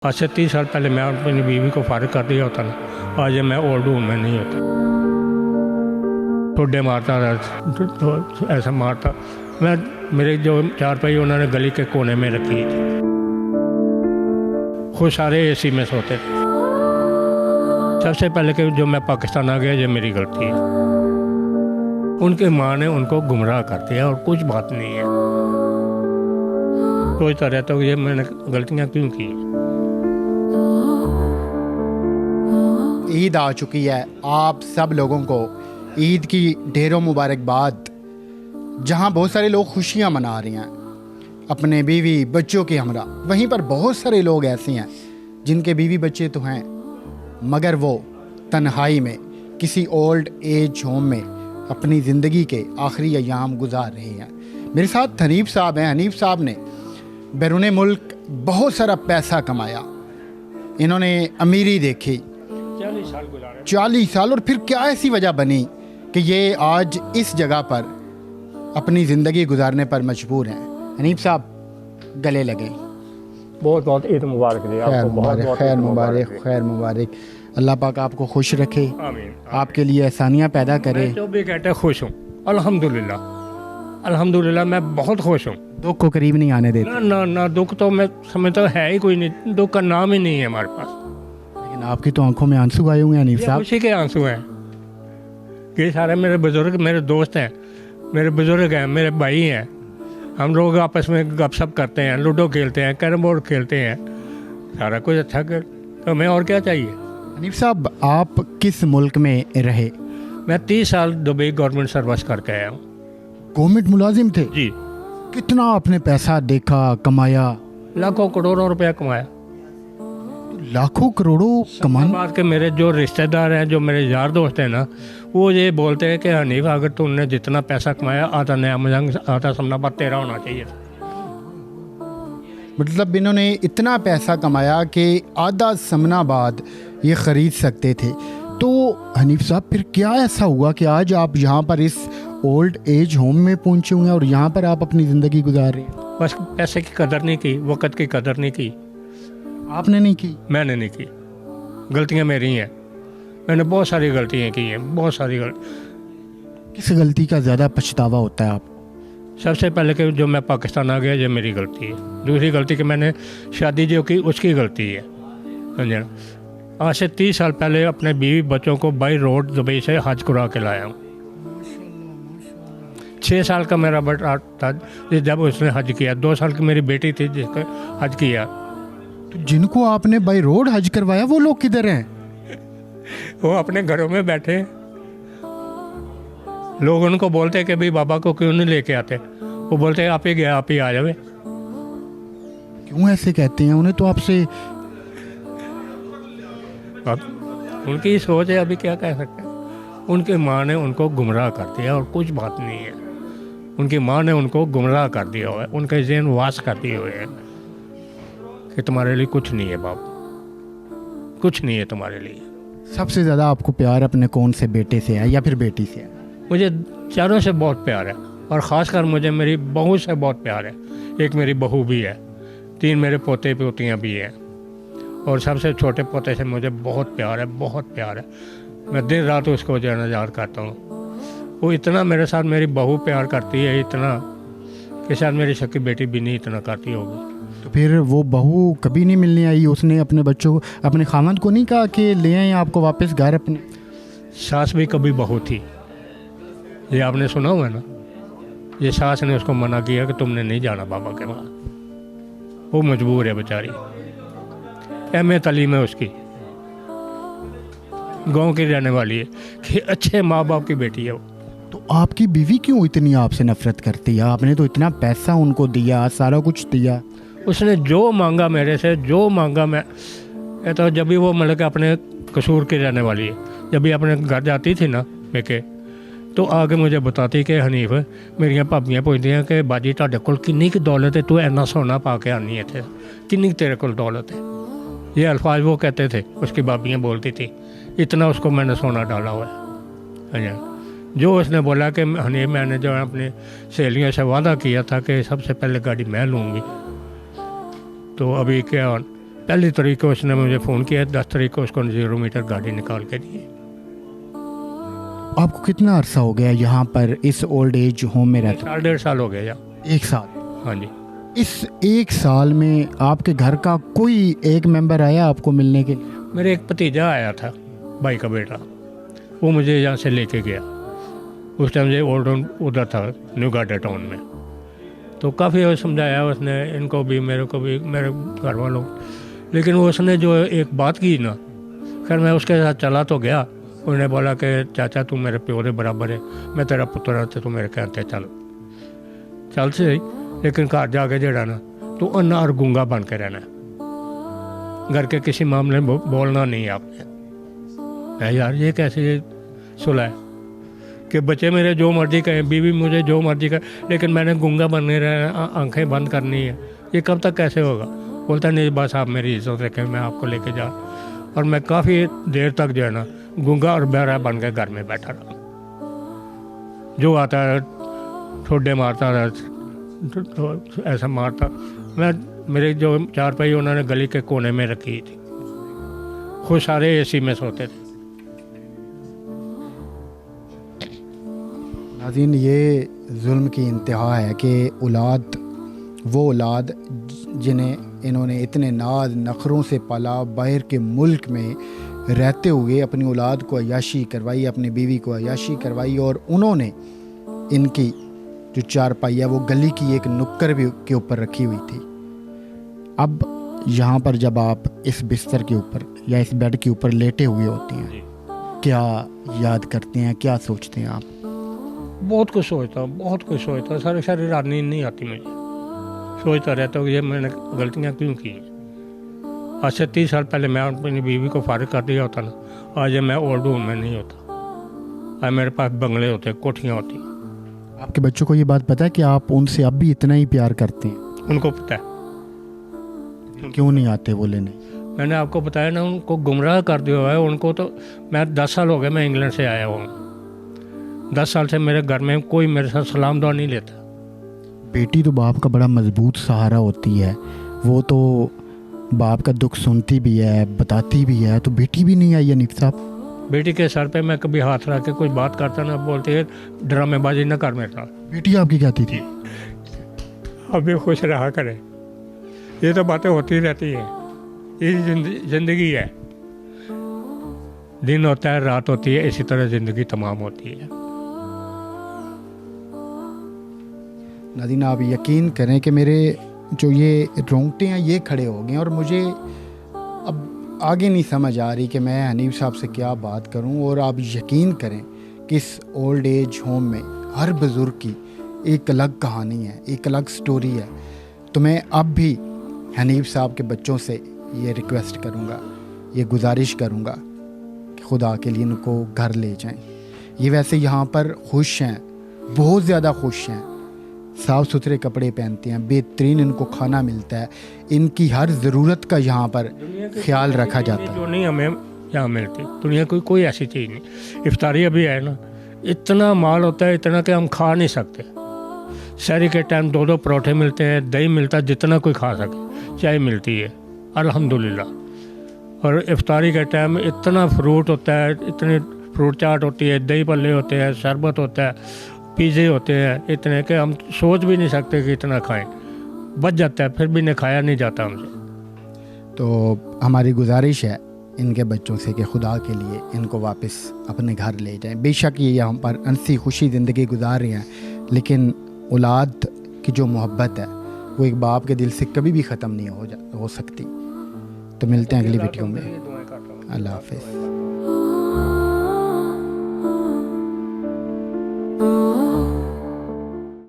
आज से 30 साल पहले मैं अपनी बीवी को फारिग कर दिया होता ना, आज मैं ओल्ड हूँ, मैं नहीं होता। ठुड्डे मारता था तो ऐसा मारता मैं। मेरे जो चारपाई उन्होंने गली के कोने में रखी थी, खुद सारे एसी में सोते थे। सबसे पहले कि जो मैं पाकिस्तान आ गया, ये मेरी गलती है। उनके माँ ने उनको गुमराह कर दिया और कुछ बात नहीं है। सोचता रहता हूँ ये मैंने गलतियाँ क्यों की। ईद आ चुकी है, आप सब लोगों को ईद की ढेरों मुबारकबाद। जहां बहुत सारे लोग खुशियां मना रहे हैं अपने बीवी बच्चों की हमरा, वहीं पर बहुत सारे लोग ऐसे हैं जिनके बीवी बच्चे तो हैं मगर वो तन्हाई में किसी ओल्ड एज होम में अपनी ज़िंदगी के आखिरी अयाम गुजार रहे हैं। मेरे साथ हनीफ साहब हैं। हनीफ साहब ने बैरून मुल्क बहुत सारा पैसा कमाया, इन्होंने अमीरी देखी 40 साल, और फिर क्या ऐसी वजह बनी कि ये आज इस जगह पर अपनी ज़िंदगी गुजारने पर मजबूर हैं। हनीफ साहब गले लगे। बहुत बहुत ईद मुबारक दे आपको, बहुत बहुत खैर मुबारक, खैर मुबारक। अल्लाह पाक आपको खुश रखे, आमीन। आपके लिए आसानियाँ पैदा करे। मैं जो भी कहते खुश हूँ, अल्हम्दुलिल्लाह अल्हम्दुलिल्लाह, मैं बहुत खुश हूँ। दुख को करीब नहीं आने देते। ना ना ना, दुख तो मैं समझता है ही कोई नहीं, दुख का नाम ही नहीं है हमारे पास। लेकिन आपकी तो आंखों में आंसू आए होंगे हनीफ ये साहब। खुशी के आंसू हैं। ये सारे मेरे बुजुर्ग, मेरे दोस्त हैं, मेरे बुजुर्ग हैं, मेरे भाई हैं। हम लोग आपस में गपशप करते हैं, लूडो खेलते हैं, कैरम बोर्ड खेलते हैं, सारा कुछ अच्छा कर। तो हमें और क्या चाहिए। हनीफ साहब, आप किस मुल्क में रहे? मैं 30 साल दुबई गवर्नमेंट सर्विस करके आया हूँ। गवर्नमेंट मुलाजिम थे जी। कितना आपने पैसा देखा, कमाया? लाखों करोड़ों रुपया कमाया। लाखों करोड़ों कमाने? बात के मेरे जो रिश्तेदार हैं, जो मेरे यार दोस्त हैं ना, वो ये बोलते हैं कि हनीफ अगर तुमने जितना पैसा कमाया आधा नया मजंग आधा समनाबाद तेरा होना चाहिए। मतलब इन्होंने इतना पैसा कमाया कि आधा समनाबाद ये ख़रीद सकते थे। तो हनीफ साहब, फिर क्या ऐसा हुआ कि आज आप यहाँ पर इस ओल्ड एज होम में पहुँचे हुए हैं और यहाँ पर आप अपनी ज़िंदगी गुजार रहे हैं? बस पैसे की कदर नहीं की, वक़्त की कदर नहीं की। आपने नहीं की? मैंने नहीं की। गलतियाँ मेरी हैं, मैंने बहुत सारी गलतियाँ की हैं, बहुत सारी किस गलती का ज़्यादा पछतावा होता है आपको? सबसे पहले कि जो मैं पाकिस्तान आ गया, ये मेरी गलती है। दूसरी गलती कि मैंने शादी जो की, उसकी गलती है, समझे ना। आज से 30 साल पहले अपने बीवी बच्चों को बाई रोड दुबई से हज करा के लाया हूँ। 6 साल का मेरा बेटा था जब उसने हज किया। 2 साल की मेरी बेटी थी जिसने हज किया। तो जिनको आपने बाई रोड हज करवाया वो लोग किधर हैं? वो अपने घरों में बैठे हैं। लोग उनको बोलते हैं कि भाई बाबा को क्यों नहीं लेके आते। वो बोलते हैं आप ही गया, आप ही आ जावे। क्यों ऐसे कहते हैं? उन्हें तो आपसे अब उनकी सोच है, अभी क्या कह सकते हैं। उनकी माँ ने उनको गुमराह कर दिया और कुछ बात नहीं है। उनकी माँ ने उनको गुमराह कर दिया हुआ है, उनके ज़हन वास कर दिए हुए हैं कि तुम्हारे लिए कुछ नहीं है बाप, कुछ नहीं है तुम्हारे लिए। सबसे ज़्यादा आपको प्यार अपने कौन से बेटे से है या फिर बेटी से है? मुझे चारों से बहुत प्यार है, और ख़ासकर मुझे मेरी बहू से बहुत प्यार है। एक मेरी बहू भी है, 3 मेरे पोते पोतियाँ भी हैं, और सबसे छोटे पोते से मुझे बहुत प्यार है, बहुत प्यार है। मैं दिन रात उसको याद करता हूँ। वो इतना मेरे साथ, मेरी बहू प्यार करती है इतना कि शायद मेरी सकी बेटी भी नहीं इतना करती होगी। तो फिर वो बहू कभी नहीं मिलने आई? उसने अपने बच्चों को, अपने खामद को नहीं कहा कि ले आए आपको वापस घर अपने? सास भी कभी बहू थी, ये आपने सुना हुआ है ना। ये सास ने उसको मना किया कि तुमने नहीं जाना बाबा के वहाँ। वो मजबूर है बेचारी, एम.ए. तालीम है उसकी, गांव की रहने वाली है, कि अच्छे माँ बाप की बेटी है वो। तो आपकी बीवी क्यों इतनी आपसे नफरत करती है? आपने तो इतना पैसा उनको दिया, सारा कुछ दिया। उसने जो मांगा मेरे से, जो मांगा मैं, ये तो जब भी वो मतलब कि अपने कसूर की रहने वाली है, जब भी अपने घर जाती थी ना मेके, तो आगे मुझे बताती कि हनीफ मेरिया भाबियाँ पूछदियाँ कि बाजी तुहाडे कोल किन्नी की दौलत है, तू इन्ना सोना पा के आनी है इत्थे, किन्नी तेरे कोल दौलत है। ये अल्फाज वो कहते थे, उसकी भाबियाँ बोलती थी, इतना उसको मैंने सोना डाला हुआ है। अच्छा, जो उसने बोला कि हनीफ मैंने जो है अपनी सहेलियों से वादा किया था कि सबसे पहले गाड़ी मैं लूँगी, तो अभी क्या पहली तारीख को उसने मुझे फ़ोन किया, 10 तारीख को उसको 0 मीटर गाड़ी निकाल के दी। आपको कितना अरसा हो गया यहाँ पर इस ओल्ड एज होम में रहते? 1.5 साल हो गया या। 1 साल। हाँ जी। इस 1 साल में आपके घर का कोई एक मेंबर आया आपको मिलने के? मेरे एक भतीजा आया था, भाई का बेटा, वो मुझे यहाँ से लेके गया। उस टाइम से ओल्ड उधर था न्यू गार्डन टाउन में, तो काफ़ी समझाया उसने, इनको भी मेरे को भी, मेरे घर वालों। लेकिन वो उसने जो एक बात की ना, खैर मैं उसके साथ चला तो गया। उन्होंने बोला कि चाचा तू मेरे प्यो के बराबर है, मैं तेरा पुत्र हूं, तो तू मेरे कहते चल से, लेकिन घर जाके जड़ा ना तू अन्ना और गूंगा बन के रहना, घर के किसी मामले में बोलना नहीं आपने। है यार ये कैसे सुलह है कि बच्चे मेरे जो मर्जी कहें, बीवी मुझे जो मर्जी कहे, लेकिन मैंने गूंगा बनने रहना, आंखें बंद करनी है, ये कब तक कैसे होगा? बोलता नहीं बस आप मेरी इज्जत रखें, मैं आपको लेके जा। और मैं काफ़ी देर तक जो है ना गूंगा और बहरा बन के घर में बैठा रहा। जो आता है ठोडे मारता रहा, तो ऐसा मारता। मैं मेरे जो 4 पहिए उन्होंने गली के कोने में रखी थी, खुद सारे एसी में सोते थे। नाज़रीन, ये जुल्म की इंतहा है कि औलाद, वो औलाद जिन्हें इन्होंने इतने नाज नखरों से पाला, बाहर के मुल्क में रहते हुए अपनी औलाद को अय्याशी करवाई, अपनी बीवी को अय्याशी करवाई, और उन्होंने इनकी जो 4 पहिया वो गली की एक नुक्कड़ भी के ऊपर रखी हुई थी। अब यहाँ पर जब आप इस बिस्तर के ऊपर या इस बेड के ऊपर लेटे हुए होते हैं, क्या याद करते हैं, क्या सोचते हैं आप? बहुत कुछ सोचता हूँ, बहुत कुछ सोचता हूँ। सारी रात नींद नहीं आती मुझे, सोचता रहता हूँ कि ये मैंने गलतियाँ क्यों की। आज से 30 साल पहले मैं अपनी बीवी को फारिग कर दिया होता ना, आज मैं ओल्ड होम में नहीं होता। आज मेरे पास बंगले होते, कोठियाँ होती। आपके बच्चों को ये बात पता है कि आप उनसे अब भी इतना ही प्यार करते हैं? उनको पता है। क्यों नहीं आते वो लेने? मैंने आपको बताया ना, उनको गुमराह कर दिया हुआ है उनको। तो मैं 10 साल हो गए मैं इंग्लैंड से आया हूँ, 10 साल से मेरे घर में कोई मेरे साथ सलाम दुआ नहीं लेता। बेटी तो बाप का बड़ा मजबूत सहारा होती है, वो तो बाप का दुख सुनती भी है, बताती भी है, तो बेटी भी नहीं आई है हनीफ साहब? बेटी के सर पे मैं कभी हाथ रख के कोई बात करता ना, बोलती है ड्रामेबाजी न कर मेरे साथ। बेटी आपकी कहती थी अभी खुश रहा करे, ये तो बातें होती रहती है, ये जिंदगी है, दिन होता है रात होती है, इसी तरह ज़िंदगी तमाम होती है। नाज़रीन, आप यकीन करें कि मेरे जो ये रोंगटे हैं ये खड़े हो गए, और मुझे अब आगे नहीं समझ आ रही कि मैं हनीफ साहब से क्या बात करूं। और आप यकीन करें कि इस ओल्ड एज होम में हर बुज़ुर्ग की एक अलग कहानी है, एक अलग स्टोरी है। तो मैं अब भी हनीफ साहब के बच्चों से ये रिक्वेस्ट करूंगा, ये गुजारिश करूंगा कि खुदा के लिए इनको घर ले जाएं। ये वैसे यहाँ पर खुश हैं, बहुत ज़्यादा खुश हैं, साफ़ सुथरे कपड़े पहनते हैं, बेहतरीन इनको खाना मिलता है, इनकी हर ज़रूरत का यहाँ पर ख्याल रखा जाता है जो नहीं हमें यहाँ मिलती दुनिया की कोई ऐसी चीज़ नहीं। इफ्तारी अभी है ना, इतना माल होता है, इतना कि हम खा नहीं सकते। शहरी के टाइम 2-2 परोठे मिलते हैं, दही मिलता है, जितना कोई खा सके, चाय मिलती है अल्हम्दुलिल्लाह। और इफ्तारी के टाइम इतना फ्रूट होता है, इतनी फ्रूट चाट होती है, दही पल्ले होते हैं, शरबत होता है, पिज़्ज़े होते हैं, इतने कि हम सोच भी नहीं सकते कि इतना खाएं। बच जाता है, फिर भी नहीं खाया नहीं जाता हमसे। तो हमारी गुजारिश है इनके बच्चों से कि खुदा के लिए इनको वापस अपने घर ले जाएं। बेशक ये यहाँ पर हंसी खुशी ज़िंदगी गुजार रहे हैं, लेकिन औलाद की जो मोहब्बत है वो एक बाप के दिल से कभी भी ख़त्म नहीं हो सकती। तो मिलते हैं अगली वीडियो में। अल्लाह हाफ़िज़।